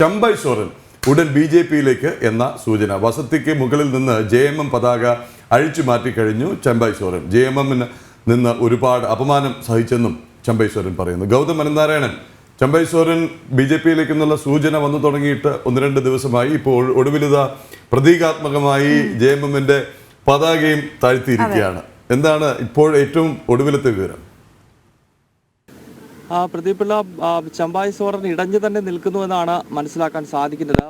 ചമ്പൈ സോറൻ ഉടൻ ബി.ജെ.പിയിലേക്ക് എന്ന സൂചന. വസതിക്ക് മുകളിൽ നിന്ന് JMM പതാക അഴിച്ചു മാറ്റിക്കഴിഞ്ഞു ചമ്പൈ സോറൻ. JMMന് നിന്ന് ഒരുപാട് അപമാനം സഹിച്ചെന്നും ചമ്പൈ സോറൻ പറയുന്നു. ഗൗതം അനന്തനാരായണൻ, ചമ്പൈ സോറൻ ബി.ജെ.പിയിലേക്ക് എന്നുള്ള സൂചന വന്നു തുടങ്ങിയിട്ട് 1-2 ദിവസമായി. ഇപ്പോൾ ഒടുവിലിത പ്രതീകാത്മകമായി JMMന്റെ പതാകയും താഴ്ത്തിയിരിക്കുകയാണ്. എന്താണ് ഇപ്പോൾ ഏറ്റവും ഒടുവിലത്തെ വിവരം? പ്രദീപിള്ള, ചമ്പൈ സോറൻ ഇടഞ്ഞു തന്നെ നിൽക്കുന്നുവെന്നാണ് മനസ്സിലാക്കാൻ സാധിക്കുന്നത്.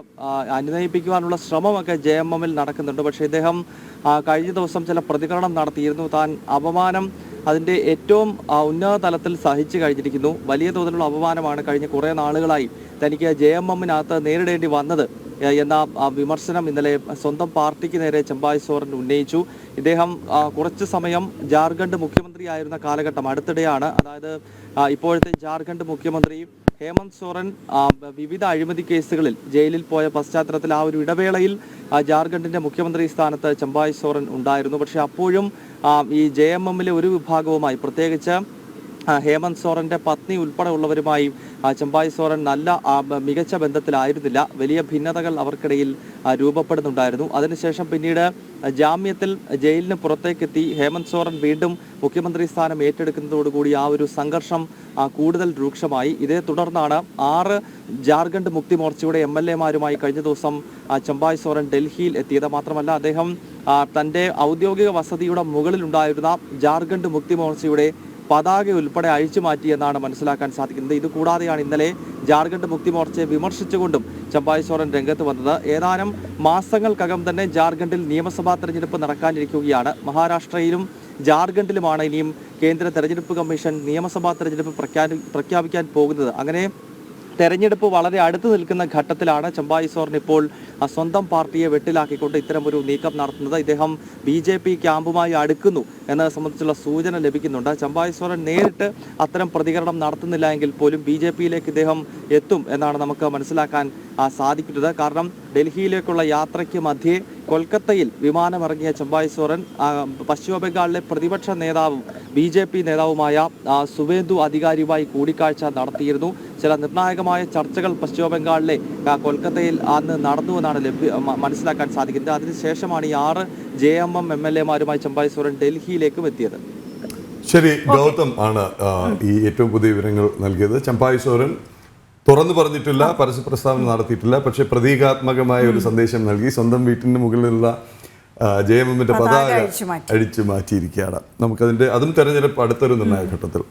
അനുനയിപ്പിക്കുവാനുള്ള ശ്രമമൊക്കെ JMMൽ നടക്കുന്നുണ്ട്. പക്ഷേ ഇദ്ദേഹം കഴിഞ്ഞ ദിവസം ചില പ്രതികരണം നടത്തിയിരുന്നു. താൻ അപമാനം അതിൻ്റെ ഏറ്റവും ഉന്നത തലത്തിൽ സഹിച്ചു കഴിഞ്ഞിരിക്കുന്നു. വലിയ തോതിലുള്ള അപമാനമാണ് കഴിഞ്ഞ കുറേ നാളുകളായി തനിക്ക് JMMനകത്ത് നേരിടേണ്ടി വന്നത് എന്ന വിമർശനം ഇന്നലെ സ്വന്തം പാർട്ടിക്ക് നേരെ ചമ്പൈ സോറൻ ഉന്നയിച്ചു. ഇദ്ദേഹം കുറച്ച് സമയം ജാർഖണ്ഡ് മുഖ്യമന്ത്രിയായിരുന്ന കാലഘട്ടം അടുത്തിടെയാണ്. അതായത് ഇപ്പോഴത്തെ ജാർഖണ്ഡ് മുഖ്യമന്ത്രി ഹേമന്ത് സോറൻ വിവിധ അഴിമതി കേസുകളിൽ ജയിലിൽ പോയ പശ്ചാത്തലത്തിൽ ആ ഒരു ഇടവേളയിൽ ജാർഖണ്ഡിന്റെ മുഖ്യമന്ത്രി സ്ഥാനത്ത് ചമ്പൈ സോറൻ ഉണ്ടായിരുന്നു. പക്ഷേ അപ്പോഴും ഈ JMMലെ ഒരു വിഭാഗവുമായി, പ്രത്യേകിച്ച് ഹേമന്ത് സോറന്റെ പത്നി ഉൾപ്പെടെ ഉള്ളവരുമായി ചമ്പൈ സോറൻ മികച്ച ബന്ധത്തിലായിരുന്നില്ല. വലിയ ഭിന്നതകൾ അവർക്കിടയിൽ രൂപപ്പെടുന്നുണ്ടായിരുന്നു. അതിനുശേഷം പിന്നീട് ജാമ്യത്തിൽ ജയിലിന് പുറത്തേക്കെത്തി ഹേമന്ത് സോറൻ വീണ്ടും മുഖ്യമന്ത്രി സ്ഥാനം ഏറ്റെടുക്കുന്നതോടുകൂടി ആ ഒരു സംഘർഷം കൂടുതൽ രൂക്ഷമായി. ഇതേ തുടർന്നാണ് 6 ജാർഖണ്ഡ് മുക്തി മോർച്ചയുടെ MLA-മാരുമായി കഴിഞ്ഞ ദിവസം ചമ്പൈ സോറൻ ഡൽഹിയിൽ എത്തിയത്. മാത്രമല്ല അദ്ദേഹം തൻ്റെ ഔദ്യോഗിക വസതിയുടെ മുകളിലുണ്ടായിരുന്ന ജാർഖണ്ഡ് മുക്തി മോർച്ചയുടെ പതാക ഉൾപ്പെടെ അഴിച്ചു മാറ്റിയെന്നാണ് മനസ്സിലാക്കാൻ സാധിക്കുന്നത്. ഇതുകൂടാതെയാണ് ഇന്നലെ ജാർഖണ്ഡ് മുക്തി മോർച്ചയെ വിമർശിച്ചുകൊണ്ടും ചമ്പൈ സോറൻ രംഗത്ത് വന്നത്. ഏതാനും മാസങ്ങൾക്കകം തന്നെ ജാർഖണ്ഡിൽ നിയമസഭാ തെരഞ്ഞെടുപ്പ് നടക്കാനിരിക്കുകയാണ്. മഹാരാഷ്ട്രയിലും ജാർഖണ്ഡിലുമാണ് ഇനിയും കേന്ദ്ര തെരഞ്ഞെടുപ്പ് കമ്മീഷൻ നിയമസഭാ തെരഞ്ഞെടുപ്പ് പ്രഖ്യാപിക്കാൻ പോകുന്നത്. അങ്ങനെ തെരഞ്ഞെടുപ്പ് വളരെ അടുത്ത് നിൽക്കുന്ന ഘട്ടത്തിലാണ് ചമ്പൈ സോറൻ ഇപ്പോൾ സ്വന്തം പാർട്ടിയെ വെട്ടിലാക്കിക്കൊണ്ട് ഇത്തരമൊരു നീക്കം നടത്തുന്നത്. ഇദ്ദേഹം BJP ക്യാമ്പുമായി അടുക്കുന്നു എന്നത് സംബന്ധിച്ചുള്ള സൂചന ലഭിക്കുന്നുണ്ട്. ചമ്പൈ സോറൻ നേരിട്ട് അത്തരം പ്രതികരണം നടത്തുന്നില്ല എങ്കിൽ പോലും BJPയിലേക്ക് ഇദ്ദേഹം എത്തും എന്നാണ് നമുക്ക് മനസ്സിലാക്കാൻ സാധിക്കുന്നത്. കാരണം ഡൽഹിയിലേക്കുള്ള യാത്രയ്ക്ക് മധ്യേ കൊൽക്കത്തയിൽ വിമാനമിറങ്ങിയ ചമ്പൈ സോറൻ പശ്ചിമ ബംഗാളിലെ പ്രതിപക്ഷ നേതാവും BJP നേതാവുമായ സുവേന്ദു അധികാരിയുമായി കൂടിക്കാഴ്ച നടത്തിയിരുന്നു. ചില നിർണായകമായ ചർച്ചകൾ പശ്ചിമ ബംഗാളിലെ കൊൽക്കത്തയിൽ അന്ന് നടന്നുവെന്നാണ് മനസ്സിലാക്കാൻ സാധിക്കുന്നത്. അതിനുശേഷമാണ് ഈ 6 JMM MLA-മാരുമായി ചമ്പൈ സോറൻ ഡൽഹിയിലേക്കും എത്തിയത്. ശരി, ഗൗതം ആണ് ഈ ഏറ്റവും പുതിയ വിവരങ്ങൾ നൽകിയത്. ചമ്പൈ സോറൻ തുറന്നു പറഞ്ഞിട്ടില്ല, പരസ്യ പ്രസ്താവന നടത്തിയിട്ടില്ല. പക്ഷെ പ്രതീകാത്മകമായ ഒരു സന്ദേശം നൽകി. സ്വന്തം വീട്ടിന് മുകളിലുള്ള JMMന്റെ പതാക അഴിച്ചു മാറ്റിയിരിക്കുകയാണ്. അതും തെരഞ്ഞെടുപ്പ് അടുത്തൊരു നിർണായക ഘട്ടത്തിൽ.